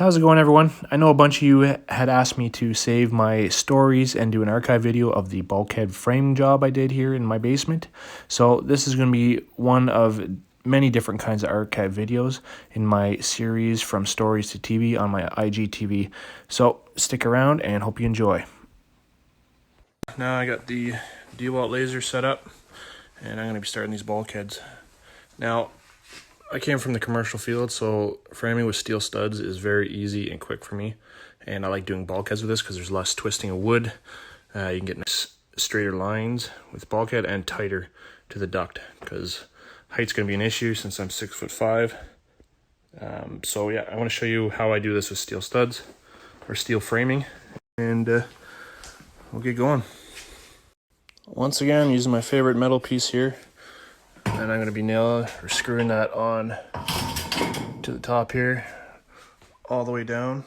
How's it going, everyone? I know a bunch of you had asked me to save my stories and do an archive video of the bulkhead frame job I did here in my basement. So this is going to be one of many different kinds of archive videos in my series From Stories to TV on my IGTV. So stick around and hope you enjoy. Now I got the DeWalt laser set up and I'm going to be starting these bulkheads. Now, I came from the commercial field, so framing with steel studs is very easy and quick for me. And I like doing bulkheads with this because there's less twisting of wood. You can get nice straighter lines with bulkhead and tighter to the duct because height's going to be an issue since I'm 6'5". So yeah, I want to show you how I do this with steel studs or steel framing, and we'll get going. Once again, I'm using my favorite metal piece here. And I'm going to be nailing or screwing that on to the top here, all the way down.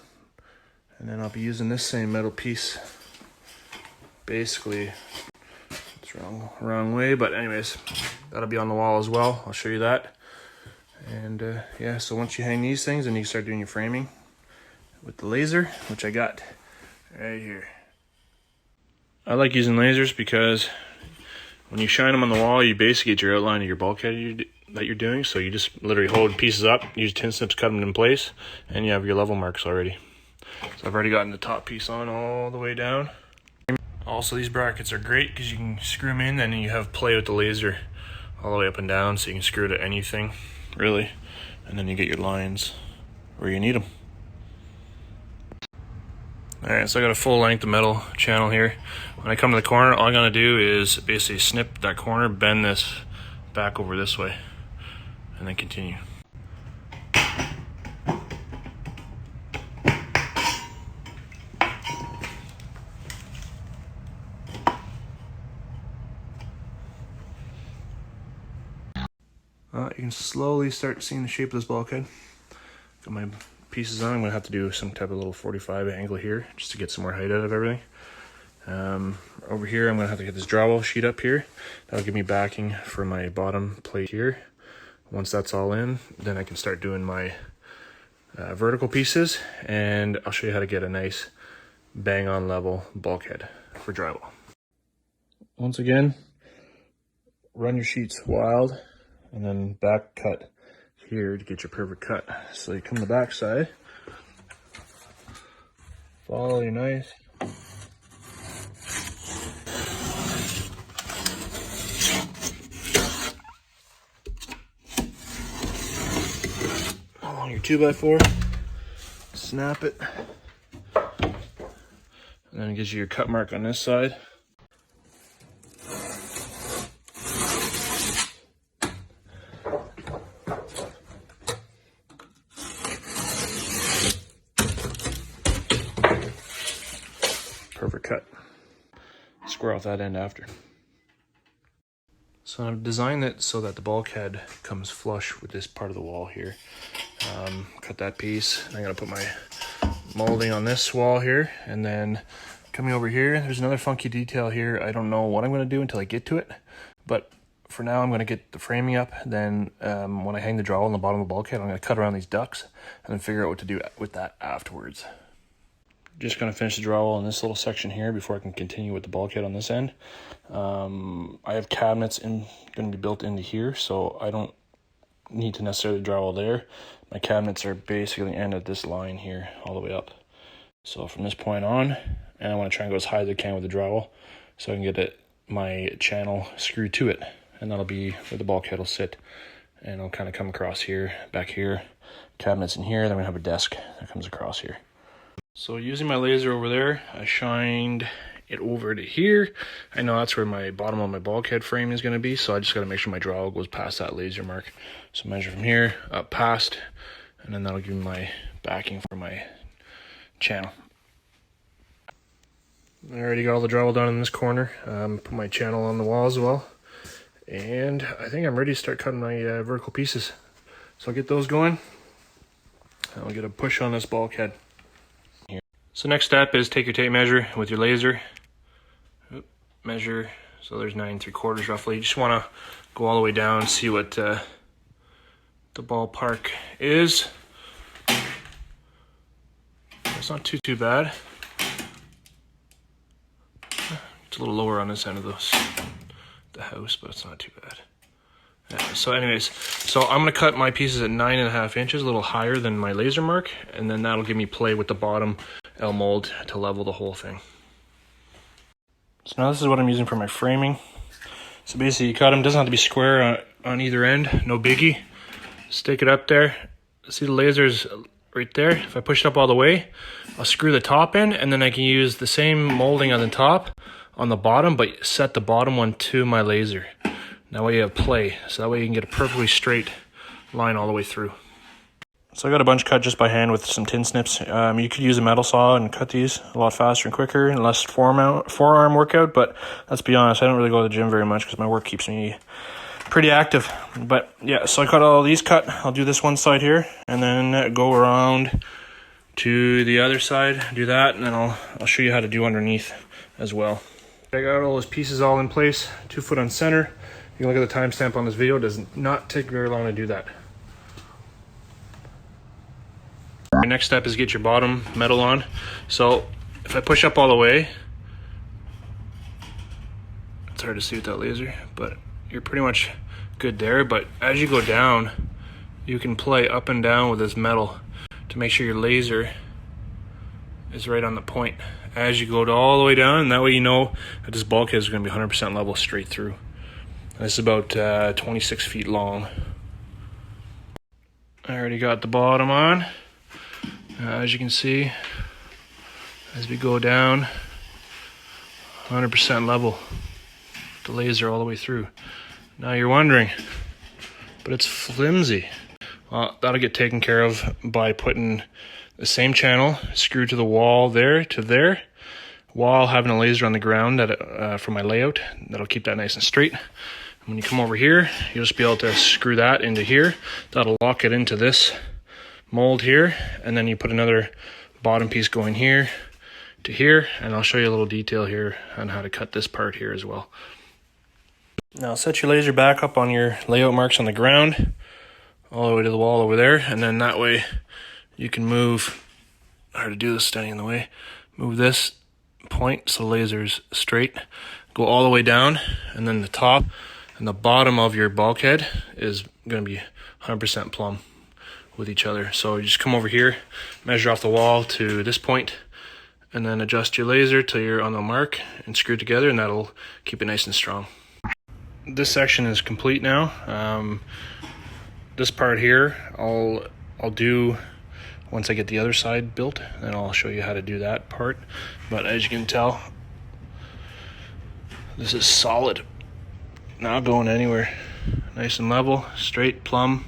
And then I'll be using this same metal piece. Basically, it's wrong way, but anyways, that'll be on the wall as well. I'll show you that. And yeah, so once you hang these things, then you can start doing your framing with the laser, which I got right here. I like using lasers because when you shine them on the wall, you basically get your outline of your bulkhead that you're doing. So you just literally hold pieces up, use tin snips, cut them in place, and you have your level marks already. So I've already gotten the top piece on all the way down. Also, these brackets are great because you can screw them in, and then you have play with the laser all the way up and down, so you can screw to anything, really. And then you get your lines where you need them. Alright, so I got a full length of metal channel here. When I come to the corner, all I'm going to do is basically snip that corner, bend this back over this way, and then continue. You can slowly start seeing the shape of this bulkhead. Got my pieces on. I'm going to have to do some type of little 45 angle here just to get some more height out of everything. Over here, I'm going to have to get this drywall sheet up here. That'll give me backing for my bottom plate here. Once that's all in, then I can start doing my vertical pieces, and I'll show you how to get a nice bang on level bulkhead for drywall. Once again, run your sheets wild and then back cut here to get your perfect cut. So you come to the back side, follow your knife, along your 2x4, snap it, and then it gives you your cut mark on this side. Perfect cut. Square off that end after. So I've designed it so that the bulkhead comes flush with this part of the wall here. Cut that piece. I'm gonna put my molding on this wall here, and then coming over here, there's another funky detail here. I don't know what I'm gonna do until I get to it, but for now I'm gonna get the framing up. Then when I hang the drywall on the bottom of the bulkhead, I'm gonna cut around these ducts and then figure out what to do with that afterwards. Just going to finish the drywall in this little section here before I can continue with the bulkhead on this end. I have cabinets going to be built into here, so I don't need to necessarily drywall there. My cabinets are basically end at this line here all the way up. So from this point on, and I want to try and go as high as I can with the drywall so I can get my channel screwed to it, and that'll be where the bulkhead will sit. And I'll kind of come across here, back here, cabinets in here, then we have a desk that comes across here. So using my laser over there, I shined it over to here. I know that's where my bottom of my bulkhead frame is going to be, so I just got to make sure my drywall goes past that laser mark. So measure from here up past, and then that'll give me my backing for my channel. I already got all the drywall done in this corner. Put my channel on the wall as well, and I think I'm ready to start cutting my vertical pieces. So I'll get those going. I'll get a push on this bulkhead. So next step is take your tape measure with your laser. Measure, so there's 9 3/4 roughly. You just want to go all the way down, see what the ballpark is. it's not too bad. It's a little lower on this end of the house, but it's not too bad. Yeah, so anyways, so I'm gonna cut my pieces at 9.5 inches, a little higher than my laser mark, and then that'll give me play with the bottom L mold to level the whole thing. So now this is what I'm using for my framing. So basically you cut them, doesn't have to be square on either end, no biggie. Stick it up there. See the lasers right there? If I push it up all the way, I'll screw the top in, and then I can use the same molding on the top, on the bottom, but set the bottom one to my laser. That way you have play, so that way you can get a perfectly straight line all the way through. So I got a bunch cut just by hand with some tin snips. You could use a metal saw and cut these a lot faster and quicker and less forearm workout, but let's be honest, I don't really go to the gym very much because my work keeps me pretty active. But yeah, so I got all these cut. I'll do this one side here and then go around to the other side, do that, and then I'll show you how to do underneath as well. I got all those pieces all in place, 2 foot on center. You can look at the timestamp on this video. It does not take very long to do that. Your next step is get your bottom metal on. So if I push up all the way, it's hard to see with that laser, but you're pretty much good there. But as you go down, you can play up and down with this metal to make sure your laser is right on the point as you go all the way down, and that way you know that this bulkhead is going to be 100% level straight through. This is about 26 feet long. I already got the bottom on. As you can see, as we go down, 100% level, the laser all the way through. Now you're wondering, but it's flimsy. Well, that'll get taken care of by putting the same channel screwed to the wall there to there, while having a laser on the ground that for my layout. That'll keep that nice and straight. When you come over here, you'll just be able to screw that into here. That'll lock it into this mold here, and then you put another bottom piece going here to here, and I'll show you a little detail here on how to cut this part here as well. Now set your laser back up on your layout marks on the ground, all the way to the wall over there, and then that way you can move, hard to do this standing in the way, move this point so the laser's straight, go all the way down, and then the top and the bottom of your bulkhead is going to be 100% plumb with each other. So you just come over here, measure off the wall to this point, and then adjust your laser till you're on the mark and screw it together, and that'll keep it nice and strong. This section is complete now. This part here I'll do once I get the other side built, and I'll show you how to do that part. But as you can tell, this is solid, not going anywhere. Nice and level, straight, plumb,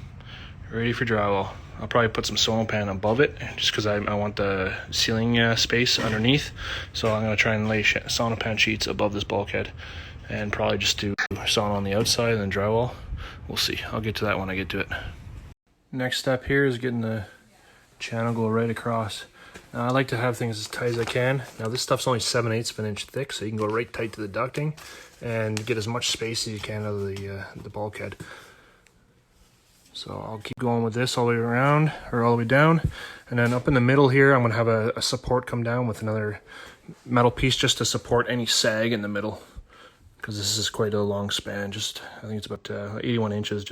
ready for drywall. I'll probably put some sono pan above it just because I want the ceiling space underneath. So I'm going to try and lay sono pan sheets above this bulkhead and probably just do sono on the outside and then drywall. We'll see. I'll get to that when I get to it. Next step here is getting the channel go right across. Now I like to have things as tight as I can. Now this stuff's only 7/8 of an inch thick, so you can go right tight to the ducting and get as much space as you can out of the bulkhead. So I'll keep going with this all the way around, or all the way down, and then up in the middle here I'm going to have a support come down with another metal piece just to support any sag in the middle, because this is quite a long span. Just I think it's about 81 inches.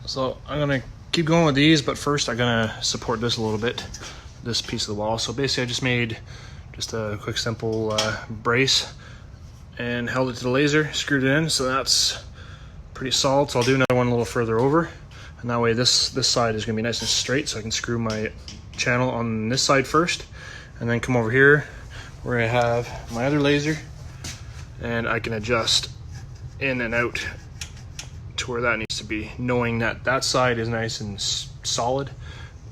So I'm going to keep going with these, but first I'm going to support this a little bit, this piece of the wall. So basically I just made just a quick simple brace and held it to the laser, screwed it in, so that's pretty solid. So I'll do another one a little further over, and that way this side is going to be nice and straight, so I can screw my channel on this side first, and then come over here where I have my other laser, and I can adjust in and out to where that needs to be, knowing that that side is nice and solid.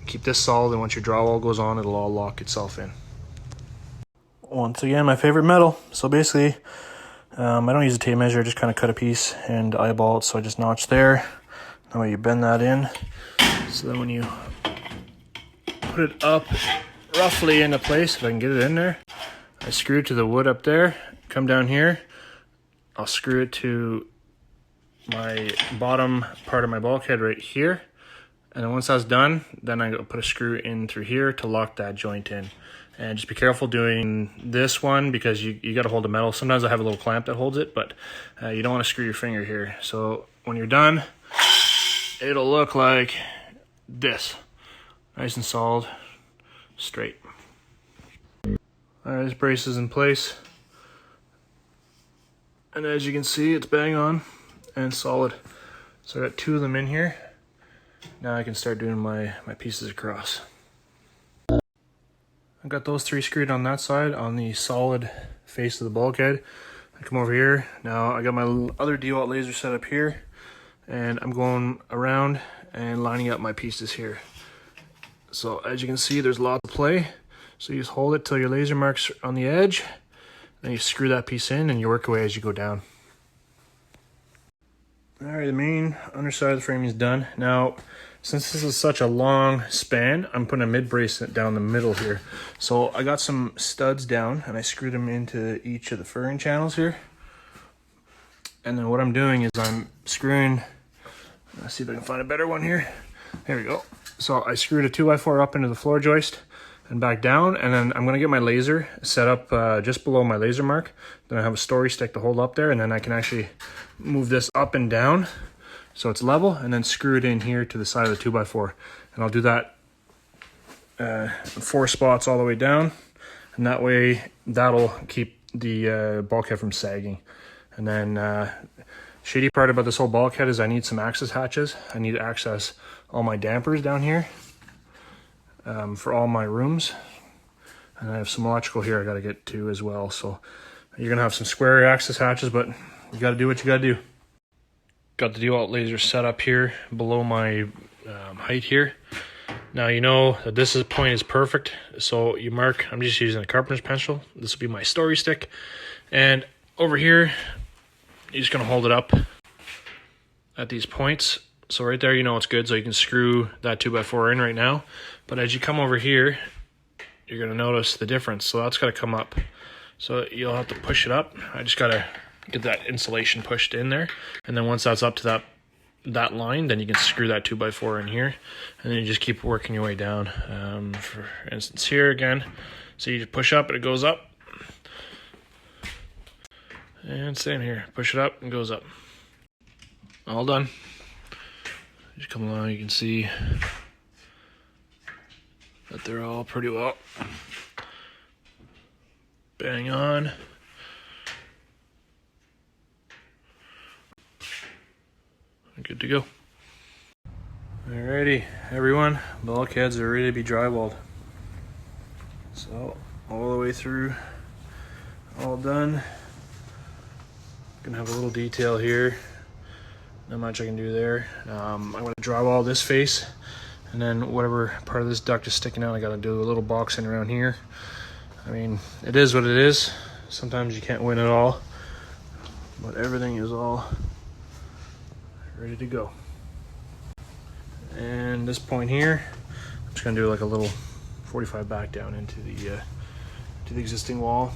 Keep this solid, and once your drywall goes on, it'll all lock itself in. Once again, my favorite metal. So basically I don't use a tape measure, I just kind of cut a piece and eyeball it, so I just notch there. That way you bend that in, so then when you put it up roughly into place, if I can get it in there, I screw it to the wood up there, come down here, I'll screw it to my bottom part of my bulkhead right here, And then once that's done, then I put a screw in through here to lock that joint in. And just be careful doing this one because you got to hold the metal. Sometimes I have a little clamp that holds it, but you don't want to screw your finger here. So when you're done, it'll look like this. Nice and solid, straight. All right, this brace is in place. And as you can see, it's bang on and solid. So I got 2 of them in here. Now I can start doing my pieces across. I've got those 3 screwed on that side on the solid face of the bulkhead. I come over here. Now I got my other DeWalt laser set up here, and I'm going around and lining up my pieces here. So as you can see, there's lots of play. So you just hold it till your laser marks on the edge, then you screw that piece in and you work away as you go down. All right, the main underside of the frame is done. Now, since this is such a long span, I'm putting a mid brace down the middle here. So I got some studs down and I screwed them into each of the furring channels here. And then what I'm doing is I'm screwing, let's see if I can find a better one here. There we go. So I screwed a 2x4 up into the floor joist and back down, and then I'm gonna get my laser set up just below my laser mark. Then I have a story stick to hold up there, and then I can actually move this up and down so it's level, and then screw it in here to the side of the 2x4. And I'll do that 4 spots all the way down, and that way that'll keep the bulkhead from sagging. And then shitty part about this whole bulkhead is I need some access hatches. I need to access all my dampers down here for all my rooms. And I have some electrical here I got to get to as well. So you're going to have some square access hatches, but you got to do what you got to do. Got the DeWalt laser set up here below my height here. Now you know that this point is perfect. So you mark, I'm just using a carpenter's pencil. This will be my story stick. And over here, you're just going to hold it up at these points. So right there, you know it's good. So you can screw that 2x4 in right now. But as you come over here, you're going to notice the difference. So that's got to come up. So you'll have to push it up. I just got to get that insulation pushed in there. And then once that's up to that line, then you can screw that 2x4 in here. And then you just keep working your way down. For instance, here again. So you just push up and it goes up. And stay in here. Push it up and goes up. All done. Just come along, you can see that they're all pretty well bang on. Good to go. Alrighty, everyone, bulkheads are ready to be drywalled. So all the way through, all done. Gonna have a little detail here. Not much I can do there. I'm going to drywall this face, and then whatever part of this duct is sticking out, I got to do a little boxing around here. I mean, it is what it is. Sometimes you can't win it all, but everything is all ready to go. And this point here, I'm just going to do like a little 45 back down into the existing wall.